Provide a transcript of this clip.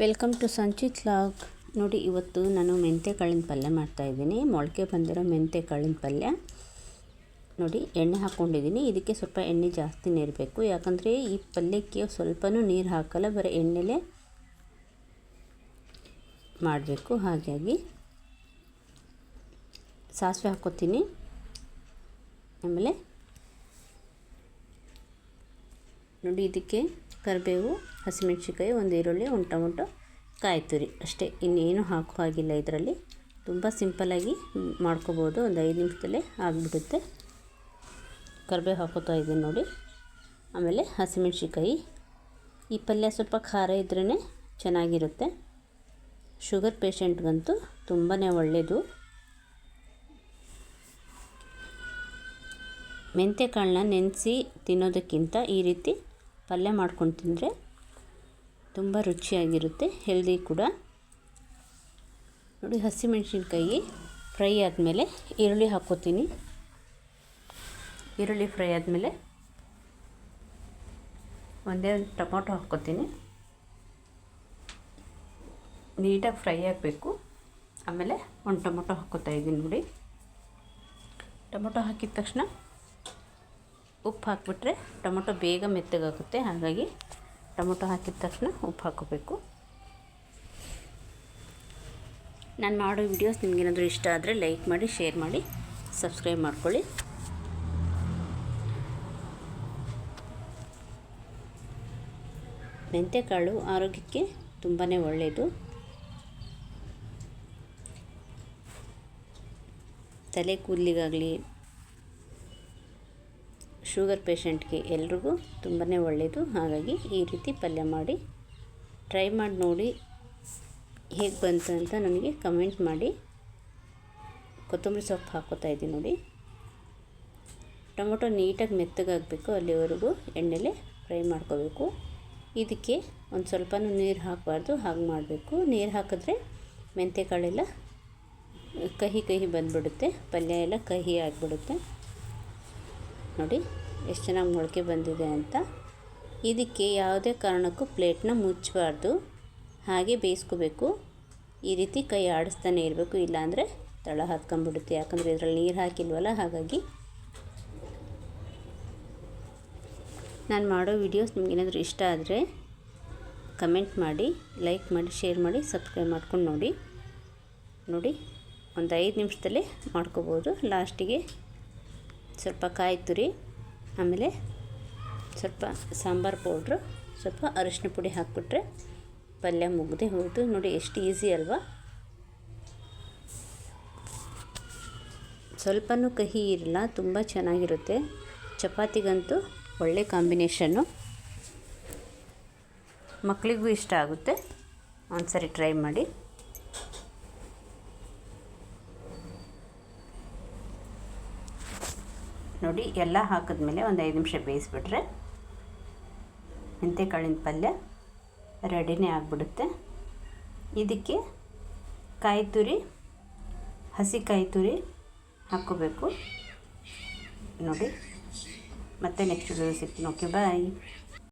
Welcome to Sanchit log. ನೋಡಿ, ಇವತ್ತು ನಾನು ಮೆಂತ್ಯ ಕಾಳಿನ ಪಲ್ಯ ಮಾಡ್ತಾಯಿದ್ದೀನಿ. ಮೊಳಕೆ ಬಂದಿರೋ ಮೆಂತ್ಯ ಕಾಳಿನ ಪಲ್ಯ. ನೋಡಿ, ಎಣ್ಣೆ ಹಾಕ್ಕೊಂಡಿದ್ದೀನಿ. ಇದಕ್ಕೆ ಸ್ವಲ್ಪ ಎಣ್ಣೆ ಜಾಸ್ತಿನೇ ಇರಬೇಕು, ಯಾಕಂದರೆ ಈ ಪಲ್ಯಕ್ಕೆ ಸ್ವಲ್ಪನೂ ನೀರು ಹಾಕಲ್ಲ, ಬರೀ ಎಣ್ಣೆಲೇ ಮಾಡಬೇಕು. ಹಾಗಾಗಿ ಸಾಸಿವೆ ಹಾಕ್ಕೊತೀನಿ. ಆಮೇಲೆ ನೋಡಿ, ಇದಕ್ಕೆ ಕರಿಬೇವು, ಹಸಿಮೆಣ್ಸಿಕಾಯಿ, ಒಂದು ಈರುಳ್ಳಿ, ಒಂದು ಟೊಮೊಟೊ, ಕಾಯಿ ತುರಿ ಅಷ್ಟೇ. ಇನ್ನೇನು ಹಾಕೋ ಹಾಗಿಲ್ಲ. ಇದರಲ್ಲಿ ತುಂಬ ಸಿಂಪಲ್ಲಾಗಿ ಮಾಡ್ಕೋಬೋದು. ಒಂದು 5 ನಿಮಿಷದಲ್ಲೇ ಆಗಿಬಿಡುತ್ತೆ. ಕರಿಬೇವು ಹಾಕೋತಾ ಇದ್ದೀನಿ ನೋಡಿ. ಆಮೇಲೆ ಹಸಿಮೆಣ್ಸಿಕಾಯಿ. ಈ ಪಲ್ಯ ಸ್ವಲ್ಪ ಖಾರ ಇದ್ರೇ ಚೆನ್ನಾಗಿರುತ್ತೆ. ಶುಗರ್ ಪೇಷಂಟ್ಗಂತೂ ತುಂಬಾ ಒಳ್ಳೆಯದು. ಮೆಂತ್ಯ ಕಾಳನ್ನ ನೆನೆಸಿ ತಿನ್ನೋದಕ್ಕಿಂತ ಈ ರೀತಿ ಪಲ್ಯ ಮಾಡ್ಕೊಂಡು ತಿಂದರೆ ತುಂಬ ರುಚಿಯಾಗಿರುತ್ತೆ, ಹೆಲ್ದಿ ಕೂಡ. ನೋಡಿ, ಹಸಿಮೆಣ್ಸಿನ್ಕಾಯಿ ಫ್ರೈ ಆದಮೇಲೆ ಈರುಳ್ಳಿ ಹಾಕ್ಕೋತೀನಿ. ಈರುಳ್ಳಿ ಫ್ರೈ ಆದಮೇಲೆ ಒಂದೇ ಟೊಮೊಟೊ ಹಾಕ್ಕೋತೀನಿ. ನೀಟಾಗಿ ಫ್ರೈ ಆಗಬೇಕು. ಆಮೇಲೆ ಒಂದು ಟೊಮೊಟೊ ಹಾಕ್ಕೋತಾ ಇದ್ದೀನಿ ನೋಡಿ. ಟೊಮೊಟೊ ಹಾಕಿದ ತಕ್ಷಣ ಉಪ್ಪು ಹಾಕಿಬಿಟ್ರೆ ಟೊಮೊಟೊ ಬೇಗ ಮೆತ್ತಗಾಗುತ್ತೆ. ಹಾಗಾಗಿ ಟೊಮೊಟೊ ಹಾಕಿದ ತಕ್ಷಣ ಉಪ್ಪು ಹಾಕೋಬೇಕು. ನಾನು ಮಾಡೋ ವಿಡಿಯೋಸ್ ನಿಮಗೇನಾದರೂ ಇಷ್ಟ ಆದರೆ ಲೈಕ್ ಮಾಡಿ, ಶೇರ್ ಮಾಡಿ, ಸಬ್ಸ್ಕ್ರೈಬ್ ಮಾಡ್ಕೊಳ್ಳಿ. ಮೆಂತ್ಯಕಾಳು ಆರೋಗ್ಯಕ್ಕೆ ತುಂಬಾ ಒಳ್ಳೆಯದು. ತಲೆ ಕೂದಲಿಗಾಗಲಿ, ಶುಗರ್ ಪೇಷಂಟ್ಗೆ ಎಲ್ರಿಗೂ ತುಂಬಾ ಒಳ್ಳೆಯದು. ಹಾಗಾಗಿ ಈ ರೀತಿ ಪಲ್ಯ ಮಾಡಿ ಟ್ರೈ ಮಾಡಿ ನೋಡಿ, ಹೇಗೆ ಬಂತು ಅಂತ ನನಗೆ ಕಮೆಂಟ್ ಮಾಡಿ. ಕೊತ್ತಂಬರಿ ಸೊಪ್ಪು ಹಾಕ್ಕೋತಾ ಇದ್ದೀನಿ ನೋಡಿ. ಟೊಮೊಟೊ ನೀಟಾಗಿ ಮೆತ್ತಗಾಗಬೇಕು, ಅಲ್ಲಿವರೆಗೂ ಎಣ್ಣೆಲೇ ಫ್ರೈ ಮಾಡ್ಕೋಬೇಕು. ಇದಕ್ಕೆ ಒಂದು ಸ್ವಲ್ಪನೂ ನೀರು ಹಾಕಬಾರ್ದು, ಹಾಗೆ ಮಾಡಬೇಕು. ನೀರು ಹಾಕಿದ್ರೆ ಮೆಂತ್ಯಕಾಳೆಲ್ಲ ಕಹಿ ಕಹಿ ಬಂದುಬಿಡುತ್ತೆ, ಪಲ್ಯ ಎಲ್ಲ ಕಹಿ ಆಗಿಬಿಡುತ್ತೆ. ನೋಡಿ ಎಷ್ಟು ಚೆನ್ನಾಗಿ ಮೊಳಕೆ ಬಂದಿದೆ ಅಂತ. ಇದಕ್ಕೆ ಯಾವುದೇ ಕಾರಣಕ್ಕೂ ಪ್ಲೇಟ್ನ ಮುಚ್ಚಬಾರ್ದು, ಹಾಗೆ ಬೇಯಿಸ್ಕೋಬೇಕು. ಈ ರೀತಿ ಕೈ ಆಡಿಸ್ತಾನೆ ಇರಬೇಕು, ಇಲ್ಲಾಂದರೆ ತಳ ಹತ್ಕೊಂಡ್ಬಿಡುತ್ತೆ. ಯಾಕಂದರೆ ಇದರಲ್ಲಿ ನೀರು ಹಾಕಿಲ್ವಲ್ಲ. ಹಾಗಾಗಿ ನಾನು ಮಾಡೋ ವಿಡಿಯೋಸ್ ನಿಮಗೇನಾದರೂ ಇಷ್ಟ ಆದರೆ ಕಮೆಂಟ್ ಮಾಡಿ, ಲೈಕ್ ಮಾಡಿ, ಶೇರ್ ಮಾಡಿ, ಸಬ್ಸ್ಕ್ರೈಬ್ ಮಾಡ್ಕೊಂಡು ನೋಡಿ. ನೋಡಿ, ಒಂದು 5 ನಿಮಿಷದಲ್ಲೇ ಮಾಡ್ಕೋಬೋದು. ಲಾಸ್ಟಿಗೆ ಸ್ವಲ್ಪ ಕಾಯಿ ತುರಿ, ಆಮೇಲೆ ಸ್ವಲ್ಪ ಸಾಂಬಾರು ಪೌಡ್ರು, ಸ್ವಲ್ಪ ಅರಿಶಿನ ಪುಡಿ ಹಾಕಿಬಿಟ್ರೆ ಪಲ್ಯ ಮುಗ್ದೆ ಹೋಯಿತು. ನೋಡಿ, ಎಷ್ಟು ಈಸಿ ಅಲ್ವಾ. ಸ್ವಲ್ಪನೂ ಕಹಿ ಇರಲ್ಲ, ತುಂಬ ಚೆನ್ನಾಗಿರುತ್ತೆ. ಚಪಾತಿಗಂತೂ ಒಳ್ಳೆ ಕಾಂಬಿನೇಷನ್ನು. ಮಕ್ಕಳಿಗೂ ಇಷ್ಟ ಆಗುತ್ತೆ. ಒಂದು ಸರಿ ಟ್ರೈ ಮಾಡಿ. ನೋಡಿ, ಎಲ್ಲ ಹಾಕಿದ್ಮೇಲೆ ಒಂದು 5 ನಿಮಿಷ ಬೇಯಿಸ್ಬಿಟ್ರೆ ಮೆಂತ್ಯಕಾಳಿನ ಪಲ್ಯ ರೆಡಿನೇ ಆಗಿಬಿಡುತ್ತೆ. ಇದಕ್ಕೆ ಕಾಯಿ ತುರಿ, ಹಸಿ ಕಾಯಿ ತುರಿ ಹಾಕ್ಕೋಬೇಕು. ನೋಡಿ, ಮತ್ತೆ ನೆಕ್ಸ್ಟ್ ವಿಡಿಯೋ ಸಿಗ್ತೀನಿ. ಓಕೆ, ಬಾಯ್.